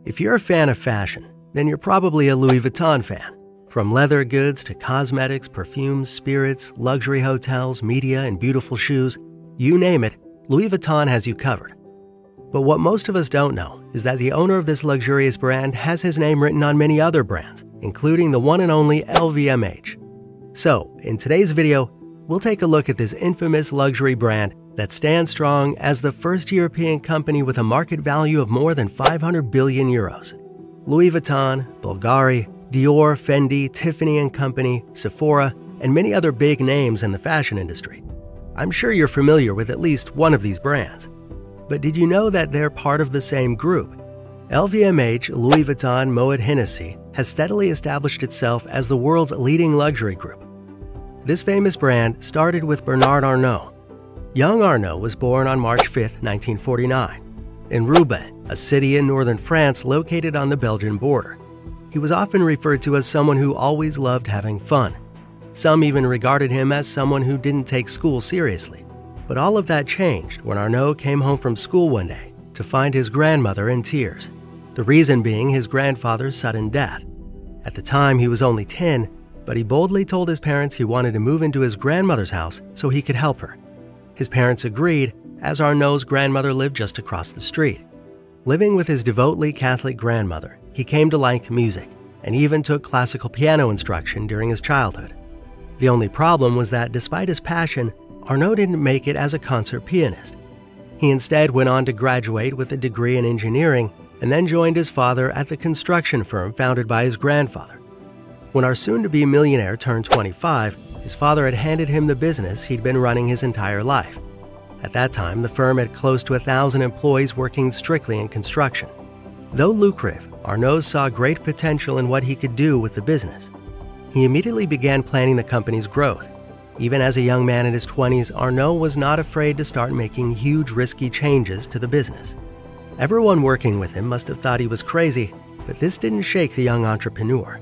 If you're a fan of fashion, then you're probably a Louis Vuitton fan. From leather goods to cosmetics, perfumes, spirits, luxury hotels, media, and beautiful shoes, you name it, Louis Vuitton has you covered. But what most of us don't know is that the owner of this luxurious brand has his name written on many other brands, including the one and only LVMH. So, in today's video, we'll take a look at this infamous luxury brand that stands strong as the first European company with a market value of more than 500 billion euros. Louis Vuitton, Bulgari, Dior, Fendi, Tiffany & Company, Sephora, and many other big names in the fashion industry. I'm sure you're familiar with at least one of these brands. But did you know that they're part of the same group? LVMH, Louis Vuitton, Moet Hennessy has steadily established itself as the world's leading luxury group. This famous brand started with Bernard Arnault. Young Arnault was born on March 5, 1949, in Roubaix, a city in northern France located on the Belgian border. He was often referred to as someone who always loved having fun. Some even regarded him as someone who didn't take school seriously. But all of that changed when Arnault came home from school one day to find his grandmother in tears. The reason being his grandfather's sudden death. At the time, he was only 10, but he boldly told his parents he wanted to move into his grandmother's house so he could help her. His parents agreed, as Arnault's grandmother lived just across the street. Living with his devotedly Catholic grandmother, he came to like music and even took classical piano instruction during his childhood. The only problem was that despite his passion, Arnault didn't make it as a concert pianist. He instead went on to graduate with a degree in engineering and then joined his father at the construction firm founded by his grandfather. When our soon-to-be millionaire turned 25, his father had handed him the business he'd been running his entire life. At that time, the firm had close to 1,000 employees working strictly in construction. Though lucrative, Arnault saw great potential in what he could do with the business. He immediately began planning the company's growth. Even as a young man in his 20s, Arnault was not afraid to start making huge, risky changes to the business. Everyone working with him must have thought he was crazy, but this didn't shake the young entrepreneur.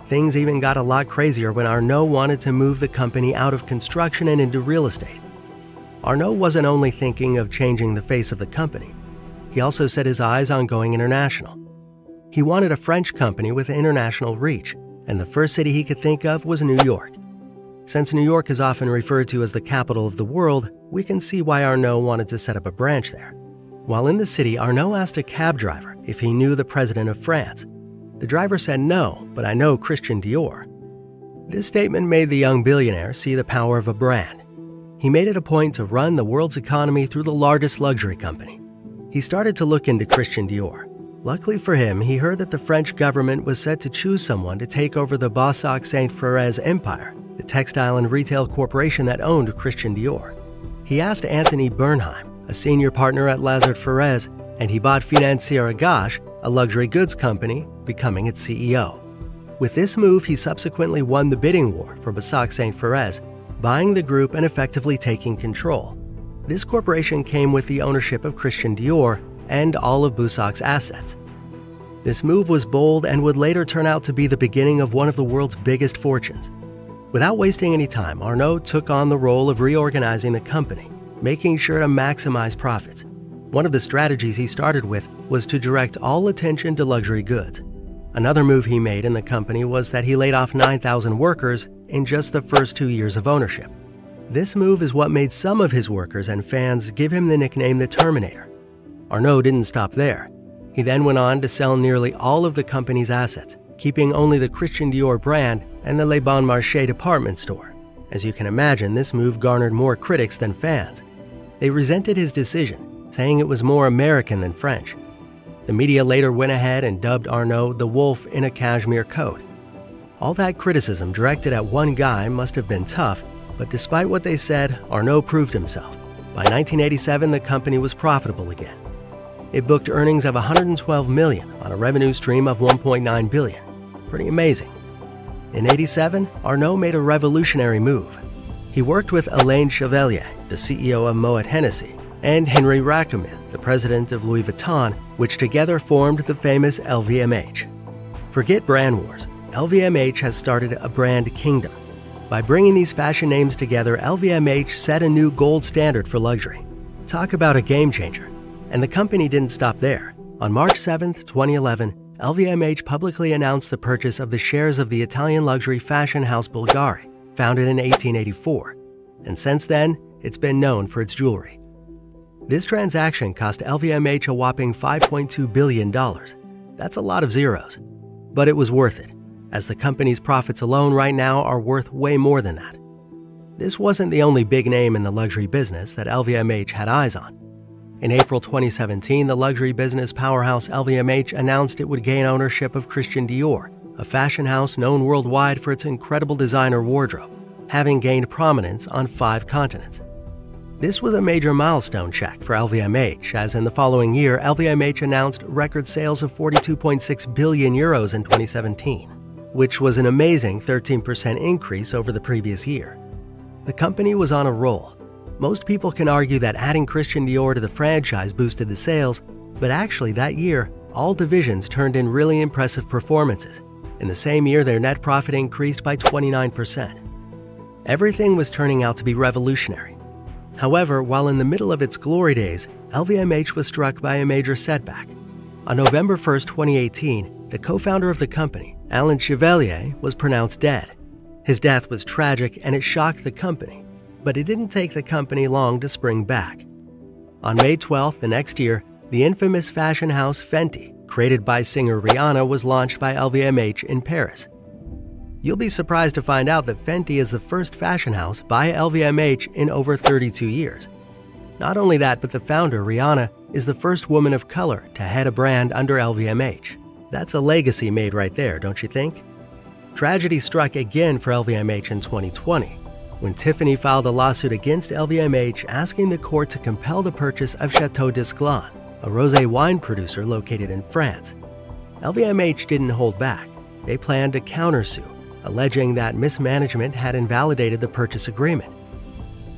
Things even got a lot crazier when Arnault wanted to move the company out of construction and into real estate. Arnault wasn't only thinking of changing the face of the company, he also set his eyes on going international. He wanted a French company with international reach, and the first city he could think of was New York. Since New York is often referred to as the capital of the world, we can see why Arnault wanted to set up a branch there. While in the city, Arnault asked a cab driver if he knew the president of France. The driver said no, but I know Christian Dior. This statement made the young billionaire see the power of a brand. He made it a point to run the world's economy through the largest luxury company. He started to look into Christian Dior. Luckily for him, he heard that the French government was set to choose someone to take over the Bossac Saint Frères empire, the textile and retail corporation that owned Christian Dior. He asked Anthony Bernheim, a senior partner at Lazard Frères, and he bought Financière Agache, a luxury goods company, becoming its CEO. With this move, he subsequently won the bidding war for Bossac Saint Frères, buying the group and effectively taking control. This corporation came with the ownership of Christian Dior and all of Bossac's assets. This move was bold and would later turn out to be the beginning of one of the world's biggest fortunes. Without wasting any time, Arnault took on the role of reorganizing the company, making sure to maximize profits. One of the strategies he started with was to direct all attention to luxury goods. Another move he made in the company was that he laid off 9,000 workers in just the first 2 years of ownership. This move is what made some of his workers and fans give him the nickname the Terminator. Arnault didn't stop there. He then went on to sell nearly all of the company's assets, keeping only the Christian Dior brand and the Le Bon Marché department store. As you can imagine, this move garnered more critics than fans. They resented his decision, saying it was more American than French. The media later went ahead and dubbed Arnault the wolf in a cashmere coat. All that criticism directed at one guy must have been tough, but despite what they said, Arnault proved himself. By 1987, the company was profitable again. It booked earnings of $112 million on a revenue stream of $1.9 billion. Pretty amazing. In '87, Arnault made a revolutionary move. He worked with Alain Chevalier, the CEO of Moet Hennessy, and Henri Racamil, the president of Louis Vuitton, which together formed the famous LVMH. Forget brand wars. LVMH has started a brand kingdom. By bringing these fashion names together, LVMH set a new gold standard for luxury. Talk about a game changer. And the company didn't stop there. On March 7, 2011, LVMH publicly announced the purchase of the shares of the Italian luxury fashion house Bulgari, founded in 1884, and since then, it's been known for its jewelry. This transaction cost LVMH a whopping $5.2 billion. That's a lot of zeros. But it was worth it, as the company's profits alone right now are worth way more than that. This wasn't the only big name in the luxury business that LVMH had eyes on. In April 2017, the luxury business powerhouse LVMH announced it would gain ownership of Christian Dior, a fashion house known worldwide for its incredible designer wardrobe, having gained prominence on 5 continents. This was a major milestone check for LVMH, as in the following year, LVMH announced record sales of 42.6 billion euros in 2017, which was an amazing 13% increase over the previous year. The company was on a roll. Most people can argue that adding Christian Dior to the franchise boosted the sales, but actually that year, all divisions turned in really impressive performances. In the same year, their net profit increased by 29%. Everything was turning out to be revolutionary. However, while in the middle of its glory days, LVMH was struck by a major setback. On November 1, 2018, the co-founder of the company, Alain Chevalier, was pronounced dead. His death was tragic and it shocked the company, but it didn't take the company long to spring back. On May 12th the next year, the infamous fashion house Fenty, created by singer Rihanna, was launched by LVMH in Paris. You'll be surprised to find out that Fenty is the first fashion house by LVMH in over 32 years. Not only that, but the founder, Rihanna, is the first woman of color to head a brand under LVMH. That's a legacy made right there, don't you think? Tragedy struck again for LVMH in 2020, when Tiffany filed a lawsuit against LVMH asking the court to compel the purchase of Chateau d'Esclans, a rosé wine producer located in France. LVMH didn't hold back. They planned to countersue, alleging that mismanagement had invalidated the purchase agreement.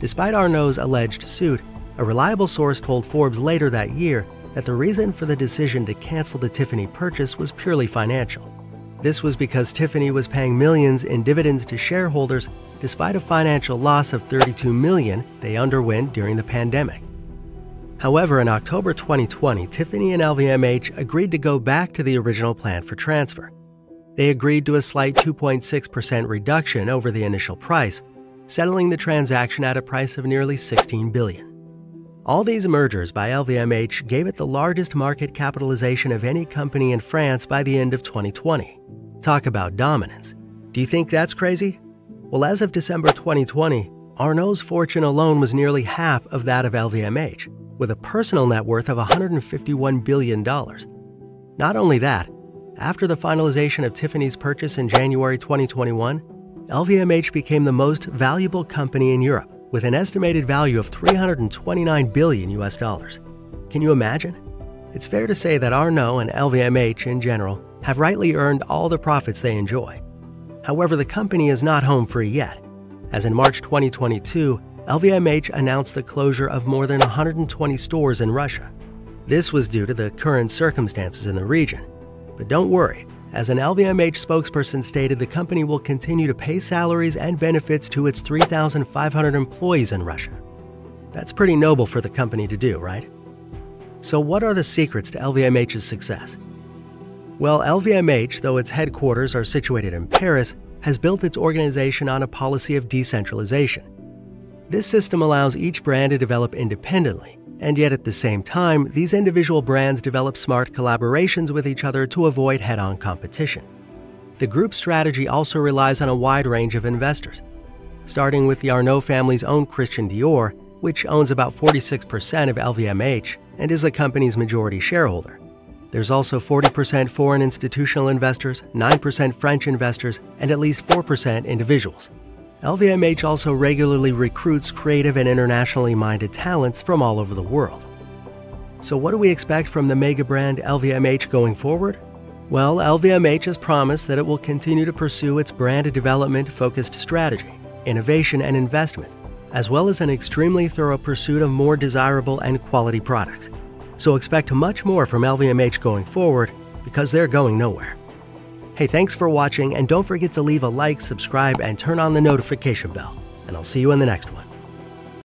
Despite Arnault's alleged suit, a reliable source told Forbes later that year that the reason for the decision to cancel the Tiffany purchase was purely financial. This was because Tiffany was paying millions in dividends to shareholders despite a financial loss of $32 million they underwent during the pandemic. However, in October 2020, Tiffany and LVMH agreed to go back to the original plan for transfer. They agreed to a slight 2.6% reduction over the initial price, settling the transaction at a price of nearly $16 billion. All these mergers by LVMH gave it the largest market capitalization of any company in France by the end of 2020. Talk about dominance. Do you think that's crazy? Well, as of December 2020, Arnault's fortune alone was nearly half of that of LVMH, with a personal net worth of $151 billion. Not only that, after the finalization of Tiffany's purchase in January 2021, LVMH became the most valuable company in Europe, with an estimated value of $329 billion. Can you imagine? It's fair to say that Arnault and LVMH in general have rightly earned all the profits they enjoy. However, the company is not home free yet, as in March 2022, LVMH announced the closure of more than 120 stores in Russia. This was due to the current circumstances in the region. But don't worry, as an LVMH spokesperson stated, the company will continue to pay salaries and benefits to its 3,500 employees in Russia. That's pretty noble for the company to do, right? So what are the secrets to LVMH's success? Well, LVMH, though its headquarters are situated in Paris, has built its organization on a policy of decentralization. This system allows each brand to develop independently, and yet at the same time, these individual brands develop smart collaborations with each other to avoid head-on competition. The group's strategy also relies on a wide range of investors, starting with the Arnault family's own Christian Dior, which owns about 46% of LVMH and is the company's majority shareholder. There's also 40% foreign institutional investors, 9% French investors, and at least 4% individuals. LVMH also regularly recruits creative and internationally minded talents from all over the world. So what do we expect from the mega brand LVMH going forward? Well, LVMH has promised that it will continue to pursue its brand development-focused strategy, innovation and investment, as well as an extremely thorough pursuit of more desirable and quality products. So expect much more from LVMH going forward, because they're going nowhere. Hey, thanks for watching, and don't forget to leave a like, subscribe, and turn on the notification bell. And I'll see you in the next one.